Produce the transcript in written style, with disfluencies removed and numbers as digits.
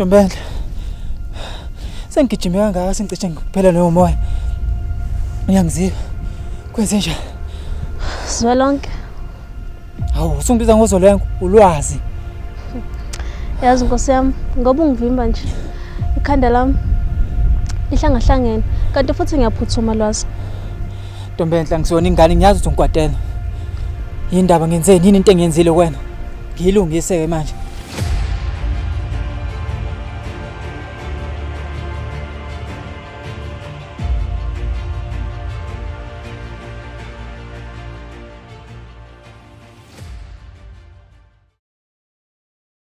Ntombela. Sengigijime kangaka sengicishe ngiphela loyo moya. Uyangizika. Kwenze njani? Zwelonke. Hawu, usungibiza ngozolwengo, ulwazi. Yazi Nkosi yami, ngoba ungivimba nje. Ikhanda lami ihlangahlangene, kanti futhi ngiyaphuthuma lwazi. Ntombenhla ngisona ingane ngiyazi ukuthi ungikwadela. Yindaba ngenzeni yini into engiyenzile kuwena? Ngiyilungise ke manje.